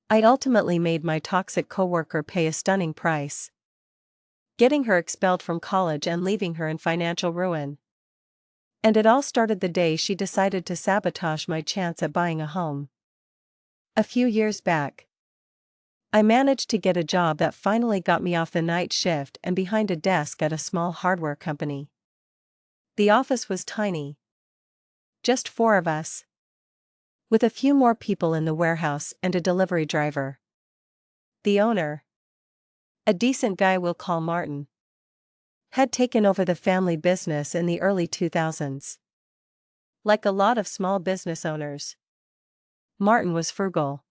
I ultimately made my toxic coworker pay a stunning price, getting her expelled from college and leaving her in financial ruin. And it all started the day she decided to sabotage my chance at buying a home. A few years back, I managed to get a job that finally got me off the night shift and behind a desk at a small hardware company. The office was tiny, just 4 of us, with a few more people in the warehouse and a delivery driver. The owner, a decent guy we'll call Martin, had taken over the family business in the early 2000s. Like a lot of small business owners, Martin was frugal.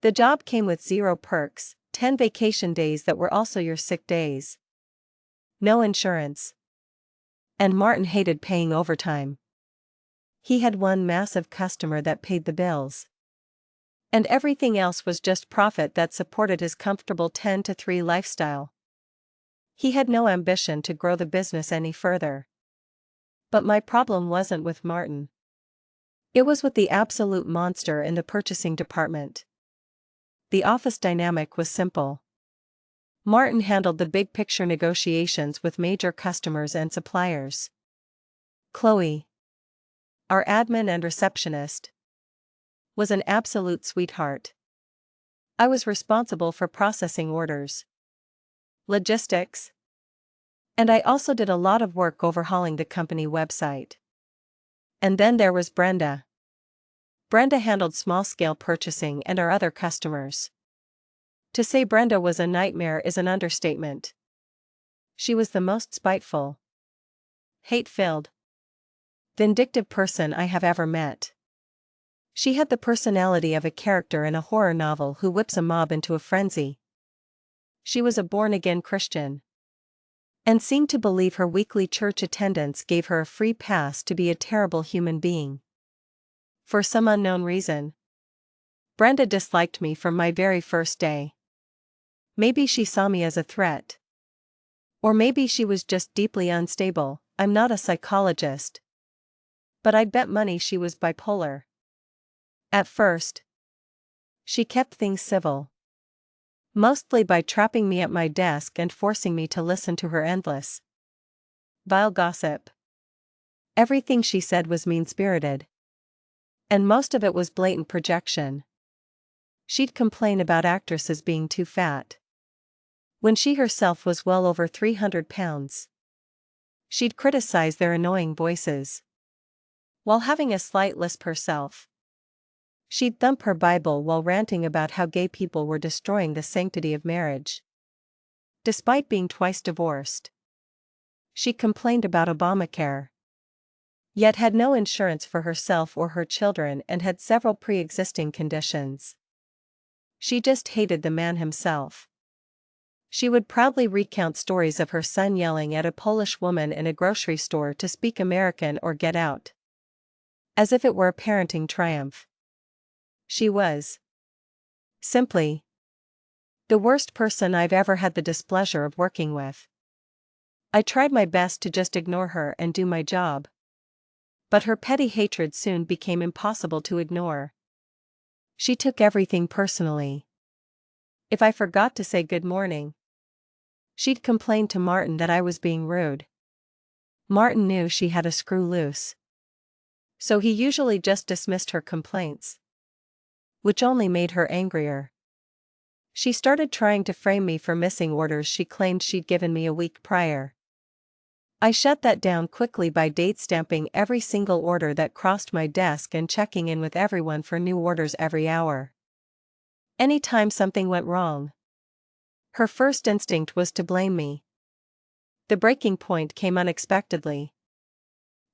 The job came with 0 perks, 10 vacation days that were also your sick days, no insurance, and Martin hated paying overtime. He had one massive customer that paid the bills, and everything else was just profit that supported his comfortable 10-to-3 lifestyle. He had no ambition to grow the business any further. But my problem wasn't with Martin. It was with the absolute monster in the purchasing department. The office dynamic was simple. Martin handled the big picture negotiations with major customers and suppliers. Chloe, our admin and receptionist, was an absolute sweetheart. I was responsible for processing orders, logistics, and I also did a lot of work overhauling the company website. And then there was Brenda. Brenda handled small-scale purchasing and our other customers. To say Brenda was a nightmare is an understatement. She was the most spiteful, hate-filled, vindictive person I have ever met. She had the personality of a character in a horror novel who whips a mob into a frenzy. She was a born-again Christian, and seemed to believe her weekly church attendance gave her a free pass to be a terrible human being. For some unknown reason, Brenda disliked me from my very first day. Maybe she saw me as a threat. Or maybe she was just deeply unstable. I'm not a psychologist, but I'd bet money she was bipolar. At first, she kept things civil, mostly by trapping me at my desk and forcing me to listen to her endless, vile gossip. Everything she said was mean-spirited, and most of it was blatant projection. She'd complain about actresses being too fat, when she herself was well over 300 pounds. She'd criticize their annoying voices, while having a slight lisp herself. She'd thump her Bible while ranting about how gay people were destroying the sanctity of marriage. Despite being twice divorced, she complained about Obamacare, yet had no insurance for herself or her children and had several pre-existing conditions. She just hated the man himself. She would proudly recount stories of her son yelling at a Polish woman in a grocery store to speak American or get out, as if it were a parenting triumph. She was simply the worst person I've ever had the displeasure of working with. I tried my best to just ignore her and do my job, but her petty hatred soon became impossible to ignore. She took everything personally. If I forgot to say good morning, she'd complain to Martin that I was being rude. Martin knew she had a screw loose, so he usually just dismissed her complaints, which only made her angrier. She started trying to frame me for missing orders she claimed she'd given me a week prior. I shut that down quickly by date-stamping every single order that crossed my desk and checking in with everyone for new orders every hour. Anytime something went wrong, her first instinct was to blame me. The breaking point came unexpectedly.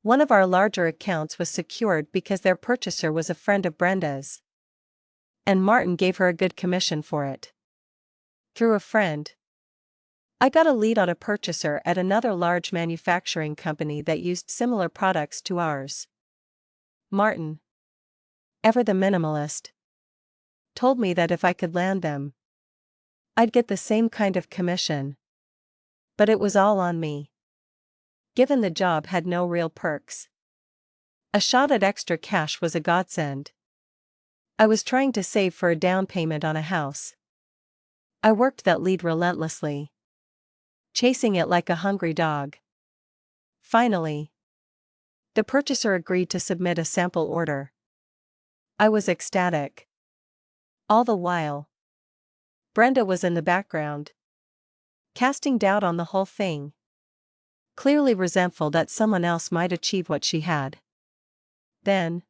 One of our larger accounts was secured because their purchaser was a friend of Brenda's, and Martin gave her a good commission for it. Through a friend, I got a lead on a purchaser at another large manufacturing company that used similar products to ours. Martin, ever the minimalist, told me that if I could land them, I'd get the same kind of commission. But it was all on me, given the job had no real perks. A shot at extra cash was a godsend. I was trying to save for a down payment on a house. I worked that lead relentlessly, chasing it like a hungry dog. Finally, the purchaser agreed to submit a sample order. I was ecstatic. All the while, Brenda was in the background, casting doubt on the whole thing, clearly resentful that someone else might achieve what she had. Then,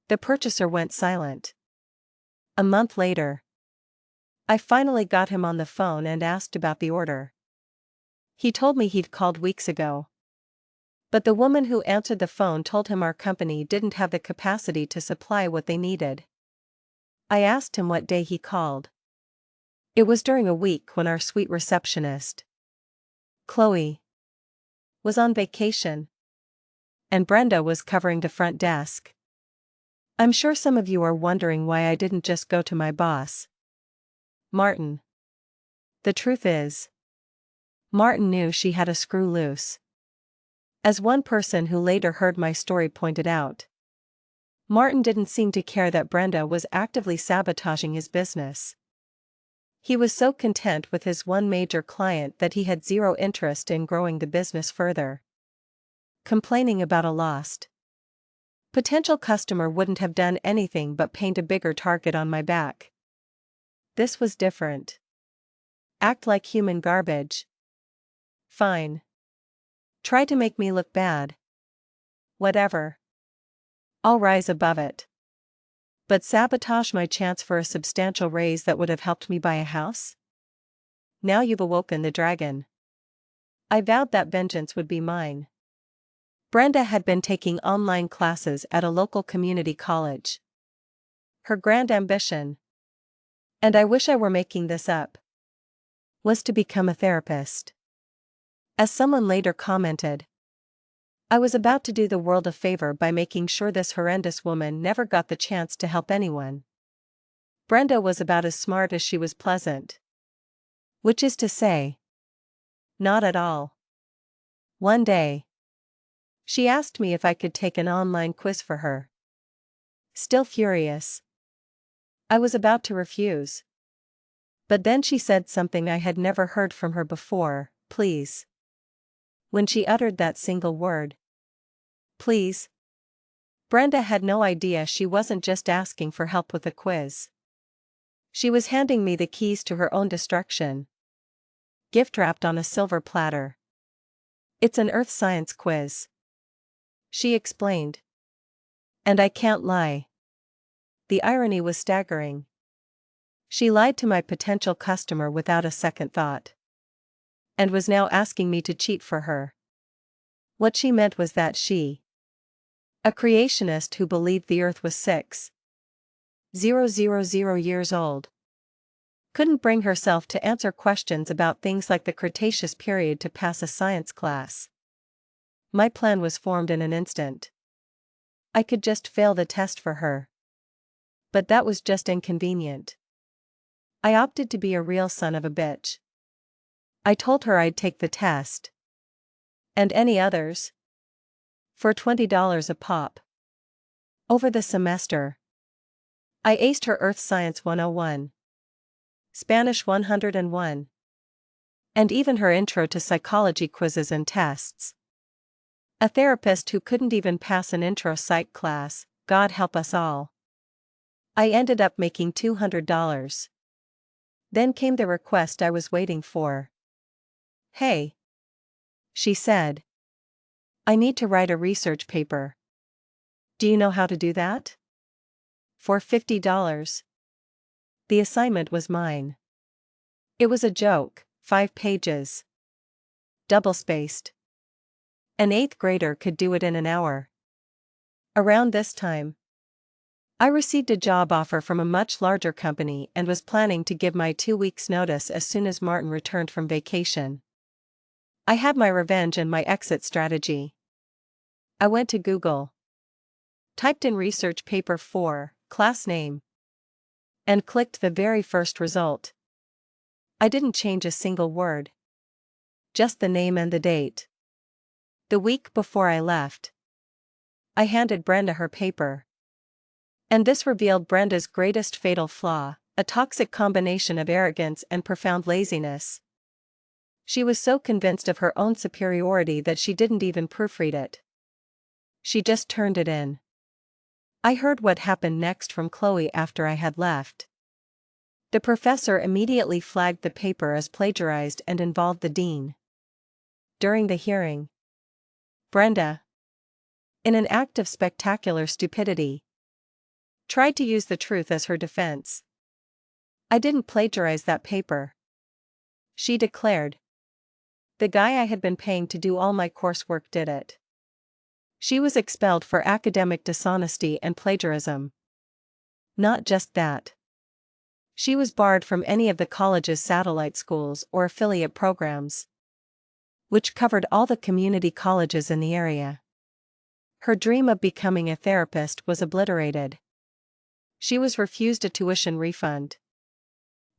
the purchaser went silent. A month later, I finally got him on the phone and asked about the order. He told me he'd called weeks ago. But the woman who answered the phone told him our company didn't have the capacity to supply what they needed. I asked him what day he called. It was during a week when our sweet receptionist, Chloe, was on vacation, and Brenda was covering the front desk. I'm sure some of you are wondering why I didn't just go to my boss, Martin. The truth is, Martin knew she had a screw loose. As one person who later heard my story pointed out, Martin didn't seem to care that Brenda was actively sabotaging his business. He was so content with his one major client that he had zero interest in growing the business further. Complaining about a lost potential customer wouldn't have done anything but paint a bigger target on my back. This was different. Act like human garbage. Fine. Try to make me look bad. Whatever. I'll rise above it. But sabotage my chance for a substantial raise that would have helped me buy a house? Now you've awoken the dragon. I vowed that vengeance would be mine. Brenda had been taking online classes at a local community college. Her grand ambition, and I wish I were making this up, was to become a therapist. As someone later commented, I was about to do the world a favor by making sure this horrendous woman never got the chance to help anyone. Brenda was about as smart as she was pleasant. Which is to say, not at all. One day, she asked me if I could take an online quiz for her. Still furious, I was about to refuse. But then she said something I had never heard from her before: please. When she uttered that single word, please, Brenda had no idea she wasn't just asking for help with a quiz. She was handing me the keys to her own destruction, gift-wrapped on a silver platter. It's an earth science quiz, she explained. And I can't lie. The irony was staggering. She lied to my potential customer without a second thought, and was now asking me to cheat for her. What she meant was that she, a creationist who believed the Earth was 6,000 years old, couldn't bring herself to answer questions about things like the Cretaceous period to pass a science class. My plan was formed in an instant. I could just fail the test for her. But that was just inconvenient. I opted to be a real son of a bitch. I told her I'd take the test, and any others, for $20 a pop. Over the semester, I aced her Earth Science 101, Spanish 101, and even her Intro to Psychology quizzes and tests. A therapist who couldn't even pass an intro psych class, God help us all. I ended up making $200. Then came the request I was waiting for. Hey, she said, I need to write a research paper. Do you know how to do that? For $50. The assignment was mine. It was a joke, 5 pages. Double-spaced. An 8th grader could do it in an hour. Around this time, I received a job offer from a much larger company and was planning to give my 2 weeks' notice as soon as Martin returned from vacation. I had my revenge and my exit strategy. I went to Google, typed in research paper 4, class name, and clicked the very first result. I didn't change a single word. Just the name and the date. The week before I left, I handed Brenda her paper. And this revealed Brenda's greatest fatal flaw, a toxic combination of arrogance and profound laziness. She was so convinced of her own superiority that she didn't even proofread it. She just turned it in. I heard what happened next from Chloe after I had left. The professor immediately flagged the paper as plagiarized and involved the dean. During the hearing, Brenda, in an act of spectacular stupidity, tried to use the truth as her defense. "I didn't plagiarize that paper," she declared. "The guy I had been paying to do all my coursework did it." She was expelled for academic dishonesty and plagiarism. Not just that. She was barred from any of the college's satellite schools or affiliate programs, which covered all the community colleges in the area. Her dream of becoming a therapist was obliterated. She was refused a tuition refund,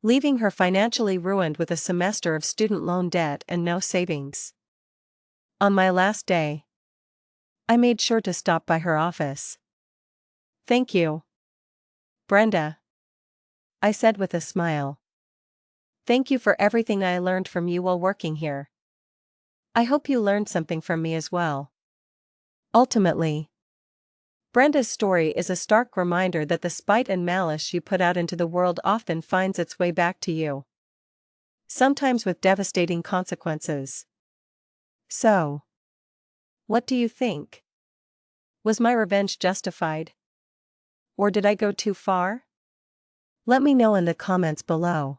leaving her financially ruined with a semester of student loan debt and no savings. On my last day, I made sure to stop by her office. "Thank you, Brenda," I said with a smile. "Thank you for everything I learned from you while working here. I hope you learned something from me as well." Ultimately, Brenda's story is a stark reminder that the spite and malice you put out into the world often finds its way back to you, sometimes with devastating consequences. So, what do you think? Was my revenge justified? Or did I go too far? Let me know in the comments below.